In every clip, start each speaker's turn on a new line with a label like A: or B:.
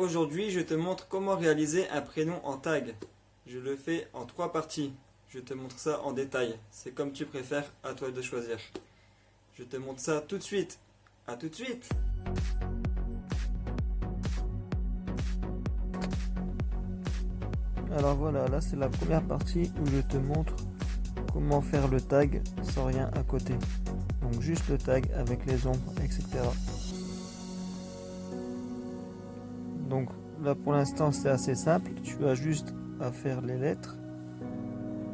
A: aujourd'hui, je te montre comment réaliser un prénom en tag. Je le fais en 3 parties. Je te montre ça en détail. C'est comme tu préfères, à toi de choisir. Je te montre ça tout de suite. À tout de suite. Alors voilà, là c'est la première partie où je te montre comment faire le tag sans rien à côté. Donc juste le tag avec les ombres, etc. Donc là pour l'instant c'est assez simple, tu as juste à faire les lettres.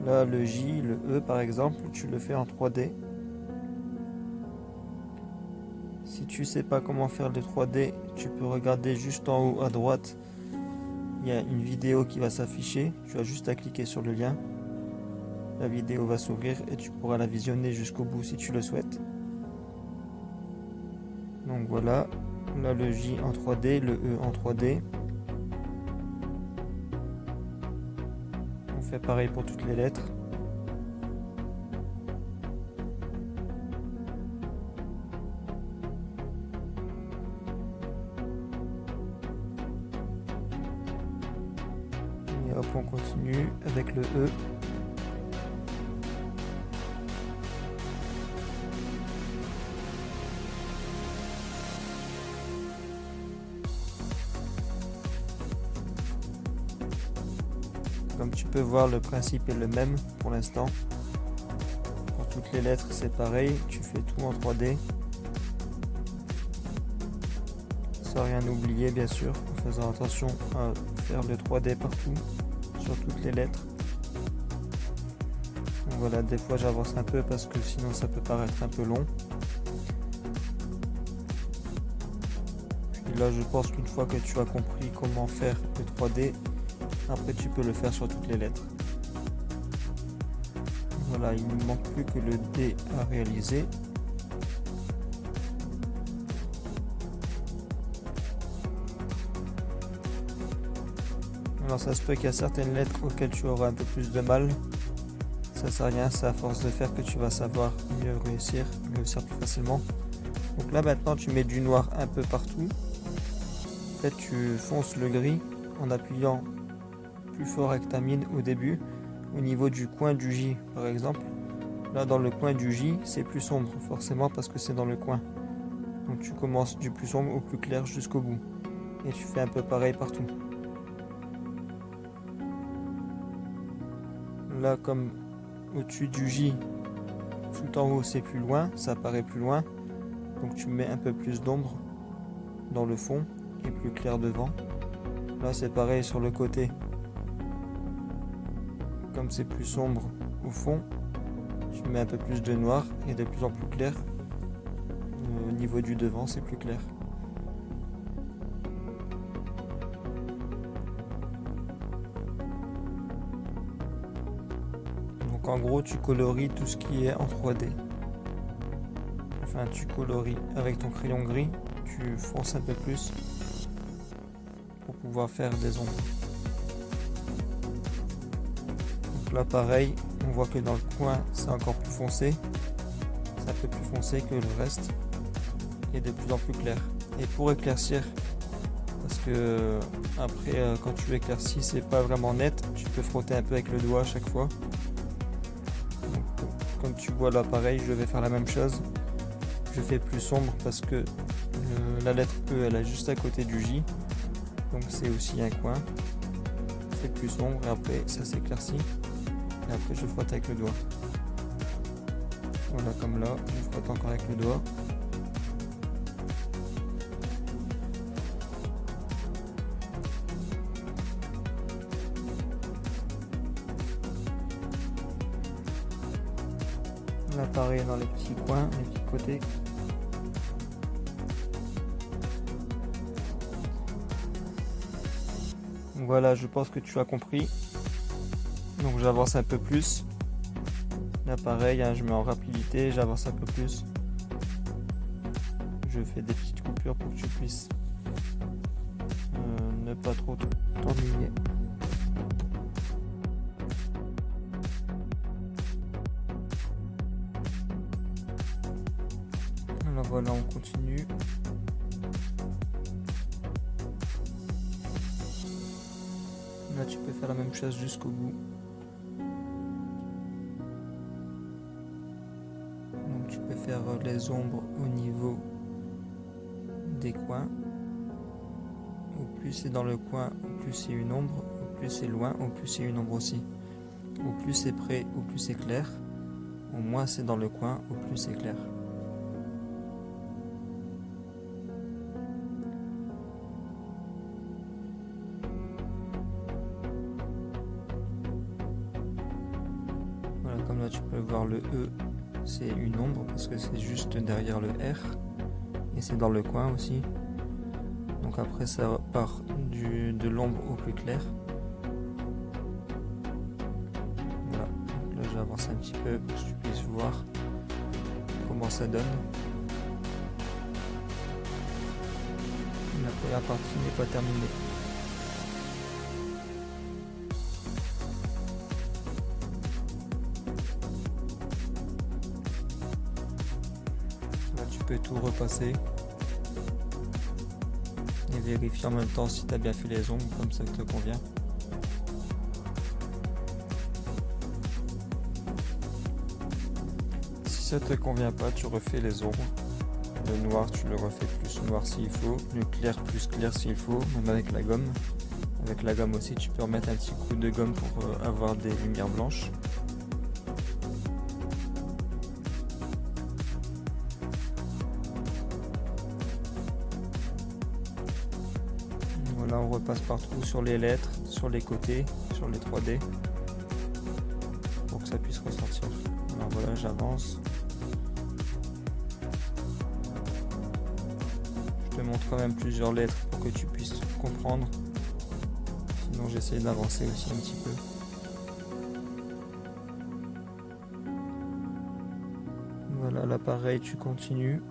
A: Là le J, le E par exemple, tu le fais en 3D. Si tu sais pas comment faire le 3D, tu peux regarder juste en haut à droite. Il y a une vidéo qui va s'afficher, tu as juste à cliquer sur le lien. La vidéo va s'ouvrir et tu pourras la visionner jusqu'au bout si tu le souhaites. Donc voilà, là le J en 3D, le E en 3D. On fait pareil pour toutes les lettres. Et hop, on continue avec le E. Comme tu peux voir, le principe est le même pour l'instant. Pour toutes les lettres, c'est pareil. Tu fais tout en 3D. Sans rien oublier, bien sûr, en faisant attention à faire le 3D partout, sur toutes les lettres. Donc voilà, des fois j'avance un peu parce que sinon ça peut paraître un peu long. Puis là, je pense qu'une fois que tu as compris comment faire le 3D, après tu peux le faire sur toutes les lettres. Voilà, il ne manque plus que le D à réaliser. Alors ça se peut qu'il y a certaines lettres auxquelles tu auras un peu plus de mal. Ça sert à rien, c'est à force de faire que tu vas savoir mieux réussir plus facilement. Donc là maintenant tu mets du noir un peu partout. En fait tu fonces le gris en appuyant plus fort avec ta mine au début, au niveau du coin du J par exemple. Là dans le coin du J c'est plus sombre forcément parce que c'est dans le coin. Donc tu commences du plus sombre au plus clair jusqu'au bout. Et tu fais un peu pareil partout. Là comme au-dessus du J, tout en haut c'est plus loin, ça paraît plus loin. Donc tu mets un peu plus d'ombre dans le fond et plus clair devant. Là c'est pareil sur le côté. Comme c'est plus sombre au fond, tu mets un peu plus de noir et de plus en plus clair. Au niveau du devant c'est plus clair. Donc en gros tu coloris tout ce qui est en 3D. Enfin tu coloris avec ton crayon gris, tu fonces un peu plus pour pouvoir faire des ombres. Donc là pareil, on voit que dans le coin c'est encore plus foncé. C'est un peu plus foncé que le reste et de plus en plus clair. Et pour éclaircir, parce que après quand tu éclaircis c'est pas vraiment net, tu peux frotter un peu avec le doigt à chaque fois. Donc, comme tu vois là pareil, je vais faire la même chose. Je fais plus sombre parce que la lettre E elle est juste à côté du J, donc c'est aussi un coin. C'est plus sombre et après ça s'éclaircit et après je frotte avec le doigt. Voilà, comme là je frotte encore avec le doigt. Là pareil dans les petits coins, les petits côtés. Donc voilà, je pense que tu as compris. Donc j'avance un peu plus. Là pareil, hein, je mets en rapidité, j'avance un peu plus. Je fais des petites coupures pour que tu puisses ne pas trop t'ennuyer. Alors voilà, on continue. Là tu peux faire la même chose jusqu'au bout. Donc tu peux faire les ombres au niveau des coins. Au plus c'est dans le coin, au plus c'est une ombre. Au plus c'est loin, au plus c'est une ombre aussi. Au plus c'est près, au plus c'est clair. Au moins c'est dans le coin, au plus c'est clair. Voilà, comme là tu peux voir le E, c'est une ombre parce que c'est juste derrière le R. Et c'est dans le coin aussi. Donc après ça part de l'ombre au plus clair. Voilà, donc là j'avance un petit peu pour que tu puisses voir comment ça donne. La première partie n'est pas terminée. Là tu peux tout repasser et vérifier en même temps si tu as bien fait les ombres comme ça te convient. Si ça te convient pas, tu refais les ombres. Le noir, tu le refais plus noir s'il faut, le clair plus clair s'il faut, même avec la gomme. Avec la gomme aussi, tu peux remettre un petit coup de gomme pour avoir des lumières blanches. Voilà, on repasse partout sur les lettres, sur les côtés, sur les 3D, pour que ça puisse ressortir. Alors voilà, j'avance. Je te montre quand même plusieurs lettres pour que tu puisses comprendre. Sinon j'essaie d'avancer aussi un petit peu. Voilà, là pareil, tu continues.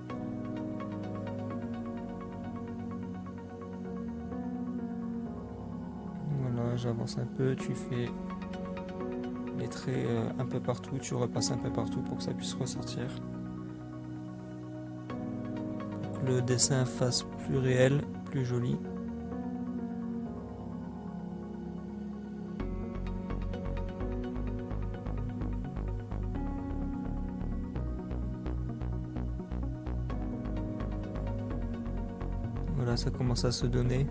A: Voilà, j'avance un peu, tu fais les traits un peu partout, tu repasses un peu partout pour que ça puisse ressortir. Pour que le dessin fasse plus réel, plus joli. Voilà, ça commence à se donner.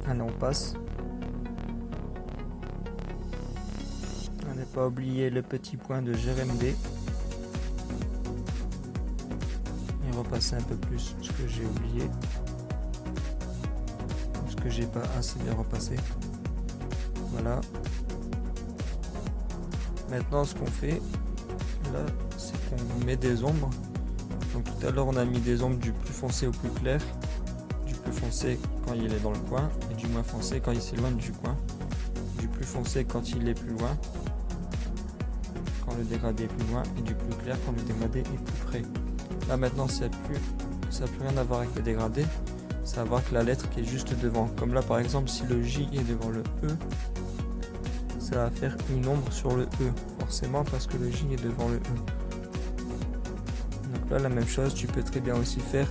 A: Allez, on passe. À ne pas oublier le petit point de GRMD. Et repasser un peu plus ce que j'ai oublié. Ce que j'ai pas assez bien repassé. Voilà. Maintenant, ce qu'on fait, là, c'est qu'on met des ombres. Donc tout à l'heure, on a mis des ombres du plus foncé au plus clair. Du plus foncé quand il est dans le coin et du moins foncé quand il s'éloigne du coin. Du plus foncé quand il est plus loin, quand le dégradé est plus loin, et du plus clair quand le dégradé est plus près. Là maintenant ça n'a plus rien à voir avec le dégradé, ça a à voir avec la lettre qui est juste devant. Comme là par exemple, si le J est devant le E, ça va faire une ombre sur le E, forcément parce que le J est devant le E. Donc là la même chose, tu peux très bien aussi faire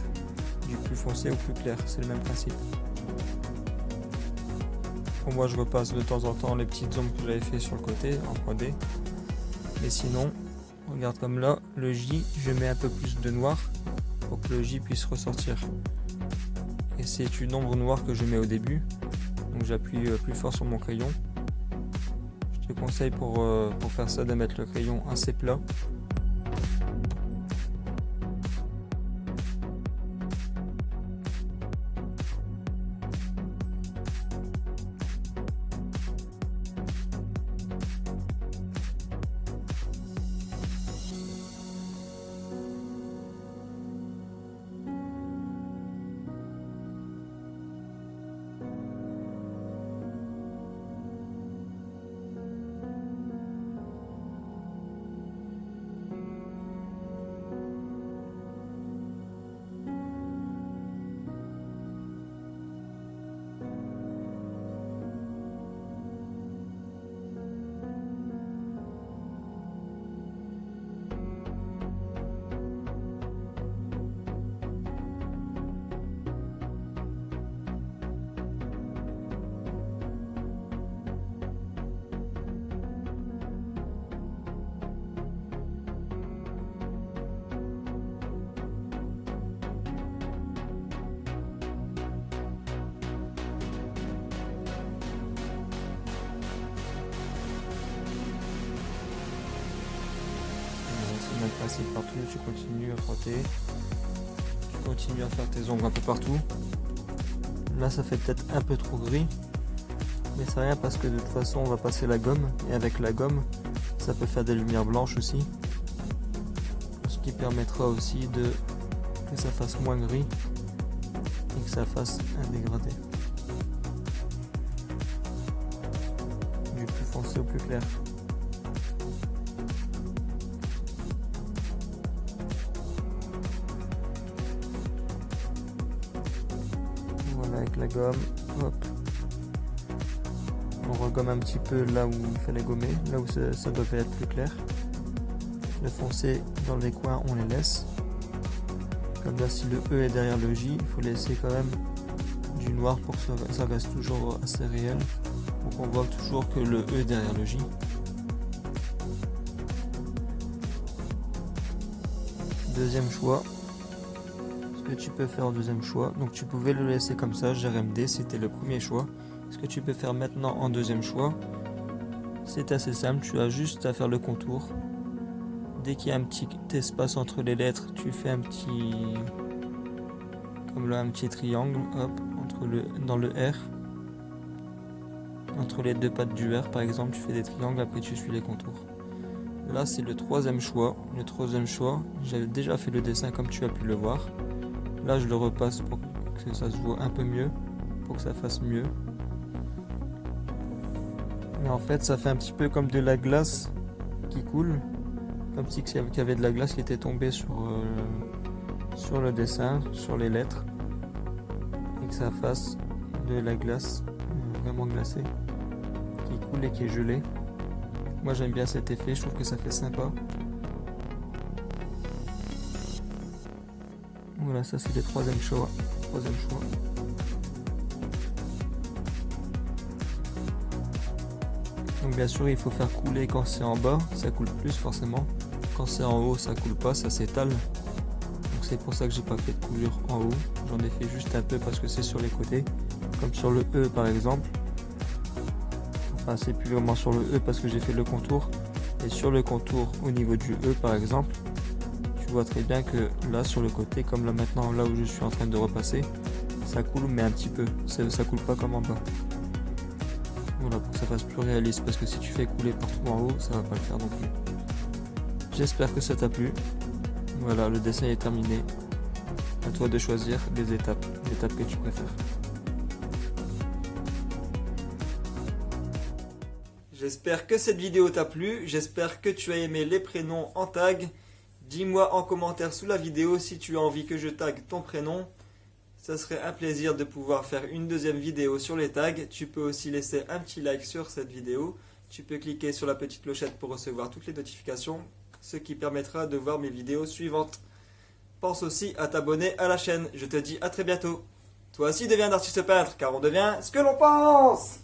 A: du plus foncé au plus clair, c'est le même principe. Pour moi je repasse de temps en temps les petites ombres que j'avais fait sur le côté en 3D. Mais sinon, regarde comme là, le J, je mets un peu plus de noir pour que le J puisse ressortir. Et c'est une ombre noire que je mets au début. Donc j'appuie plus fort sur mon crayon. Je te conseille pour faire ça de mettre le crayon assez plat. facile partout, tu continues à frotter, tu continues à faire tes ongles un peu partout. Là ça fait peut-être un peu trop gris, mais c'est rien parce que de toute façon on va passer la gomme, et avec la gomme ça peut faire des lumières blanches aussi, ce qui permettra aussi que ça fasse moins gris et que ça fasse un dégradé. Du plus foncé au plus clair. Voilà, avec la gomme, hop. On regomme un petit peu là où il fallait gommer, là où ça devait être plus clair. Le foncé dans les coins, on les laisse. Comme là, si le E est derrière le J, il faut laisser quand même du noir pour que ça reste toujours assez réel. Donc on voit toujours que le E est derrière le J. Deuxième choix. Ce que tu peux faire en deuxième choix, donc tu pouvais le laisser comme ça, GRMD, c'était le premier choix. Ce que tu peux faire maintenant en deuxième choix, c'est assez simple, tu as juste à faire le contour. Dès qu'il y a un petit espace entre les lettres, tu fais un petit, comme là, un petit triangle, hop, dans le R. Entre les deux pattes du R par exemple, tu fais des triangles, après tu suis les contours. Là c'est le troisième choix. Le troisième choix, j'avais déjà fait le dessin comme tu as pu le voir. Là je le repasse pour que ça se voit un peu mieux, pour que ça fasse mieux. Et en fait ça fait un petit peu comme de la glace qui coule, comme si il y avait de la glace qui était tombée sur le dessin, sur les lettres, et que ça fasse de la glace vraiment glacée, qui coule et qui est gelée. Moi j'aime bien cet effet, je trouve que ça fait sympa. Voilà, ça c'est le troisième choix. Donc bien sûr il faut faire couler quand c'est en bas, ça coule plus forcément. Quand c'est en haut ça coule pas, ça s'étale. Donc c'est pour ça que j'ai pas fait de coulure en haut. J'en ai fait juste un peu parce que c'est sur les côtés. Comme sur le E par exemple. Enfin c'est plus vraiment sur le E parce que j'ai fait le contour. Et sur le contour au niveau du E par exemple, tu vois très bien que là sur le côté, comme là maintenant là où je suis en train de repasser, ça coule mais un petit peu, ça coule pas comme en bas. Voilà, pour que ça fasse plus réaliste, parce que si tu fais couler partout en haut, ça va pas le faire non plus. J'espère que ça t'a plu. Voilà, le dessin est terminé. À toi de choisir les étapes que tu préfères. J'espère que cette vidéo t'a plu, j'espère que tu as aimé les prénoms en tag. Dis-moi en commentaire sous la vidéo si tu as envie que je tague ton prénom. Ça serait un plaisir de pouvoir faire une deuxième vidéo sur les tags. Tu peux aussi laisser un petit like sur cette vidéo. Tu peux cliquer sur la petite clochette pour recevoir toutes les notifications, ce qui permettra de voir mes vidéos suivantes. Pense aussi à t'abonner à la chaîne. Je te dis à très bientôt. Toi aussi deviens un artiste peintre, car on devient ce que l'on pense.